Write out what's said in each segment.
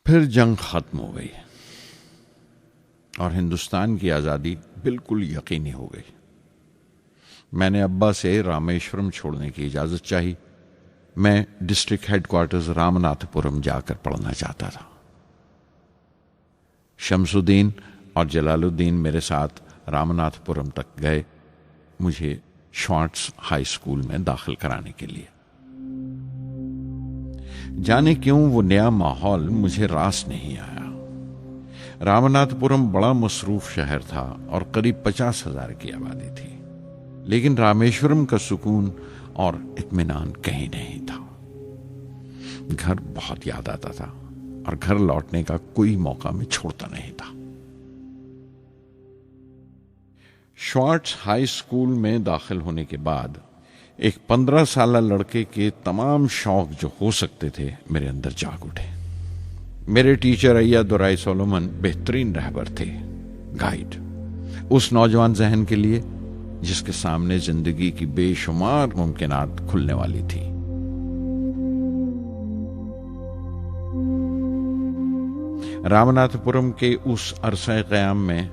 फिर जंग खत्म हो गई और हिंदुस्तान की आज़ादी बिल्कुल यकीनी हो गई। मैंने अब्बा से रामेश्वरम छोड़ने की इजाज़त चाही। मैं डिस्ट्रिक्ट हेडक्वार्टर्स रामनाथपुरम जाकर पढ़ना चाहता था। शमसुद्दीन और जलालुद्दीन मेरे साथ रामनाथपुरम तक गए मुझे श्वार्ट्ज हाई स्कूल में दाखिल कराने के लिए। जाने क्यों वो नया माहौल मुझे रास नहीं आया। रामनाथपुरम बड़ा मसरूफ शहर था और करीब 50,000 की आबादी थी, लेकिन रामेश्वरम का सुकून और इत्मीनान कहीं नहीं था। घर बहुत याद आता था और घर लौटने का कोई मौका मैं छोड़ता नहीं था। श्वार्ट्ज हाई स्कूल में दाखिल होने के बाद एक 15 साल लड़के के तमाम शौक जो हो सकते थे मेरे अंदर जाग उठे। मेरे टीचर अय्या दुराई सोलोमन बेहतरीन रहबर थे, गाइड, उस नौजवान जहन के लिए जिसके सामने जिंदगी की बेशुमार मुमकिनात खुलने वाली थी। रामनाथपुरम के उस अरसा क़याम में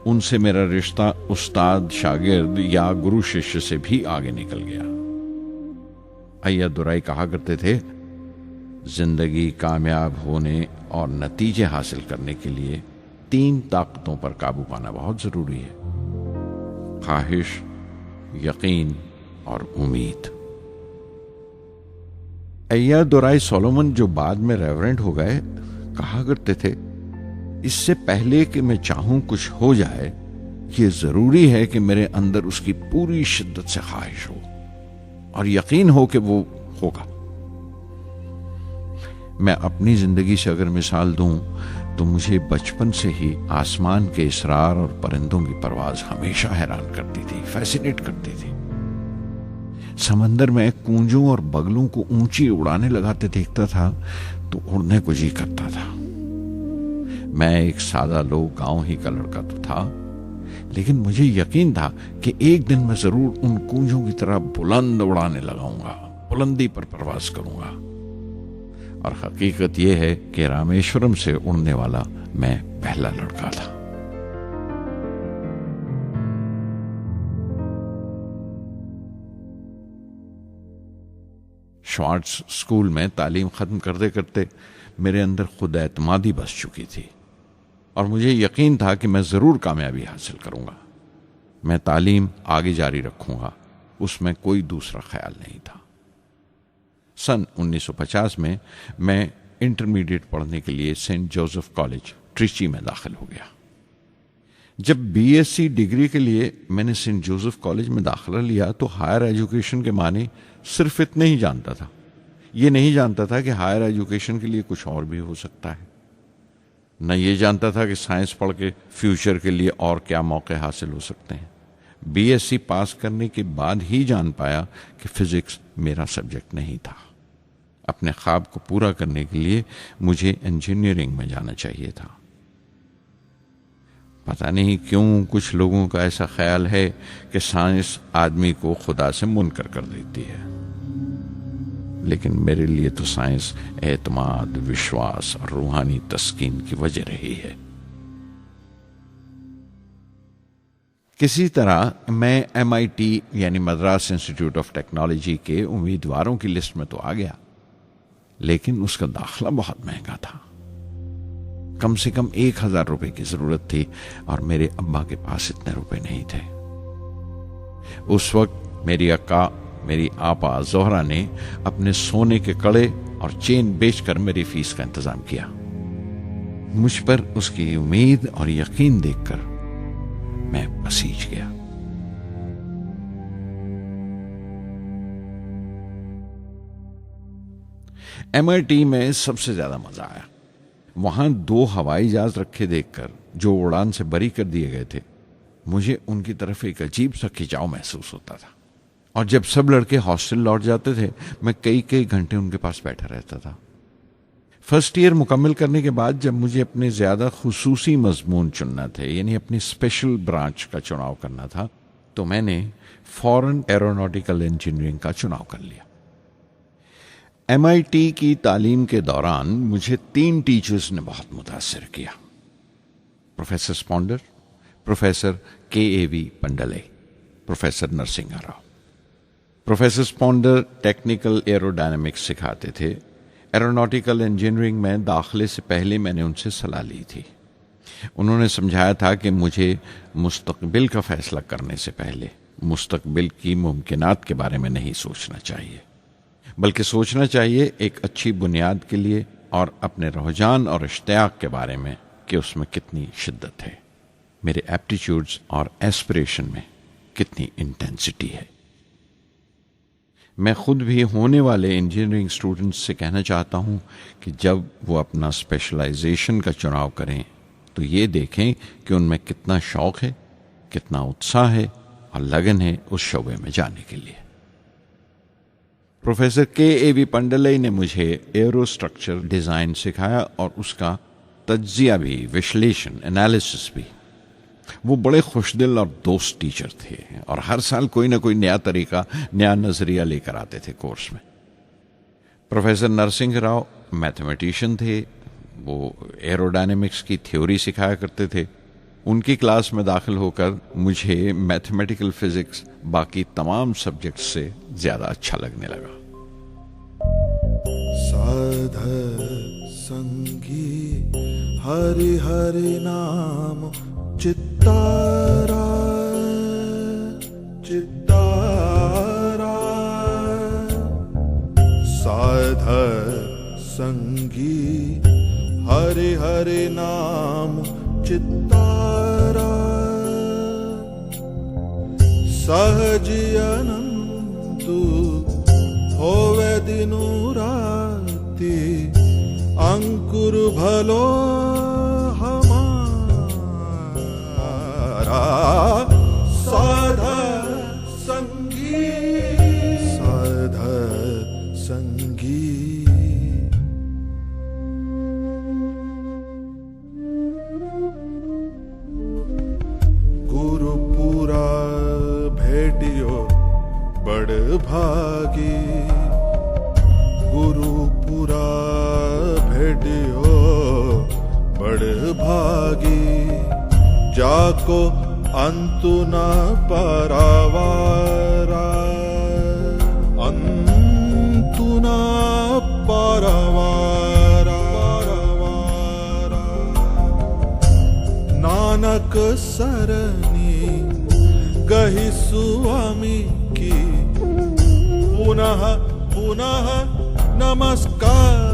उनसे मेरा रिश्ता उस्ताद शागिर्द या गुरु शिष्य से भी आगे निकल गया। अय्या दुराई कहा करते थे, जिंदगी कामयाब होने और नतीजे हासिल करने के लिए 3 ताकतों पर काबू पाना बहुत जरूरी है: ख्वाहिश, यकीन और उम्मीद। अय्या दुराई सोलोमन, जो बाद में रेवरेंट हो गए, कहा करते थे, इससे पहले कि मैं चाहूं कुछ हो जाए, ये जरूरी है कि मेरे अंदर उसकी पूरी शिद्दत से ख्वाहिश हो और यकीन हो कि वो होगा। मैं अपनी जिंदगी से अगर मिसाल दूं तो मुझे बचपन से ही आसमान के इसरार और परिंदों की परवाज हमेशा हैरान करती थी, फैसिनेट करती थी। समंदर में कूंजों और बगलों को ऊंची उड़ाने लगाते देखता था तो उड़ने को जी करता था। मैं एक सादा लोग गांव ही का लड़का तो था, लेकिन मुझे यकीन था कि एक दिन मैं जरूर उन कूंजों की तरह बुलंद उड़ाने लगाऊंगा, बुलंदी पर परवाज करूंगा। और हकीकत यह है कि रामेश्वरम से उड़ने वाला मैं पहला लड़का था। श्वार्ट्ज स्कूल में तालीम खत्म करते करते मेरे अंदर खुद एतमादी बस चुकी थी और मुझे यकीन था कि मैं जरूर कामयाबी हासिल करूंगा। मैं तालीम आगे जारी रखूंगा, उसमें कोई दूसरा ख्याल नहीं था। सन 1950 में मैं इंटरमीडिएट पढ़ने के लिए सेंट जोसेफ कॉलेज ट्रिची में दाखिल हो गया। जब बीएससी डिग्री के लिए मैंने सेंट जोसेफ कॉलेज में दाखिला लिया तो हायर एजुकेशन के माने सिर्फ इतने ही जानता था। ये नहीं जानता था कि हायर एजुकेशन के लिए कुछ और भी हो सकता है। न ये जानता था कि साइंस पढ़ के फ्यूचर के लिए और क्या मौके हासिल हो सकते हैं। बीएससी पास करने के बाद ही जान पाया कि फिजिक्स मेरा सब्जेक्ट नहीं था। अपने ख्वाब को पूरा करने के लिए मुझे इंजीनियरिंग में जाना चाहिए था। पता नहीं क्यों कुछ लोगों का ऐसा ख्याल है कि साइंस आदमी को खुदा से मुनकर कर देती है, लेकिन मेरे लिए तो साइंस एतमाद, विश्वास और रूहानी तस्कीन की वजह रही है। किसी तरह मैं MIT यानी मद्रास इंस्टीट्यूट ऑफ टेक्नोलॉजी के उम्मीदवारों की लिस्ट में तो आ गया, लेकिन उसका दाखला बहुत महंगा था। कम से कम 1,000 रुपए की जरूरत थी और मेरे अब्बा के पास इतने रुपए नहीं थे। उस वक्त मेरी अक्का, मेरी आपा जोहरा ने अपने सोने के कड़े और चेन बेचकर मेरी फीस का इंतजाम किया। मुझ पर उसकी उम्मीद और यकीन देखकर मैं पसीज गया। MIT में सबसे ज्यादा मजा आया। वहां 2 हवाई जहाज रखे देखकर जो उड़ान से बरी कर दिए गए थे, मुझे उनकी तरफ एक अजीब सा खिंचाव महसूस होता था। और जब सब लड़के हॉस्टल लौट जाते थे, मैं कई कई घंटे उनके पास बैठा रहता था। फर्स्ट ईयर मुकम्मल करने के बाद जब मुझे अपने ज्यादा खुसूसी मजमून चुनना थे, यानी अपनी स्पेशल ब्रांच का चुनाव करना था, तो मैंने फॉरेन एरोनॉटिकल इंजीनियरिंग का चुनाव कर लिया। MIT की तालीम के दौरान मुझे 3 टीचर्स ने बहुत मुतासिर किया। Professor Sponder, professor KAV Pandalai, professor Narasimha Rao. Professor Sponder technical aerodynamics सिखाते थे। एरोनॉटिकल इंजीनियरिंग में दाखिले से पहले मैंने उनसे सलाह ली थी। उन्होंने समझाया था कि मुझे मुस्तकबिल का फैसला करने से पहले मुस्तकबिल की मुमकिनात के बारे में नहीं सोचना चाहिए, बल्कि सोचना चाहिए एक अच्छी बुनियाद के लिए और अपने रुझान और इश्तियाक के बारे में कि उसमें कितनी शिद्दत है, मेरे एप्टीट्यूड्स और एस्पिरेशन में कितनी इंटेंसिटी है। मैं खुद भी होने वाले इंजीनियरिंग स्टूडेंट्स से कहना चाहता हूं कि जब वो अपना स्पेशलाइजेशन का चुनाव करें तो ये देखें कि उनमें कितना शौक है, कितना उत्साह है और लगन है उस शोबे में जाने के लिए। प्रोफेसर KAV पंडले ने मुझे एरोस्ट्रक्चर डिज़ाइन सिखाया और उसका तज्जिया भी, विश्लेषण, एनालिसिस भी। वो बड़े खुशदिल और दोस्त टीचर थे और हर साल कोई ना कोई नया तरीका, नया नजरिया लेकर आते थे कोर्स में। प्रोफेसर नरसिंह राव मैथमेटिशियन थे। वो एरोडायनेमिक्स की थ्योरी सिखाया करते थे। उनकी क्लास में दाखिल होकर मुझे मैथमेटिकल फिजिक्स बाकी तमाम सब्जेक्ट्स से ज़्यादा अच्छा लगने लगा। साध संगी हरि हरि नाम चित्तारा चित्तारा, साध संगी हरि हरि नाम चित्तारा, सहज अनंतु होवे दिनु राति, अंकुर भलो हमारा, साध संगी साध संगी। गुरुपुरा भेटियो बड़ भागी, गुरुपुरा भेटियो बड़ भागी, जाको अंतु न पारावारा, अंतु न पारावारा, नानक सरनी गहि स्वामी की, पुनः पुनः नमस्कार।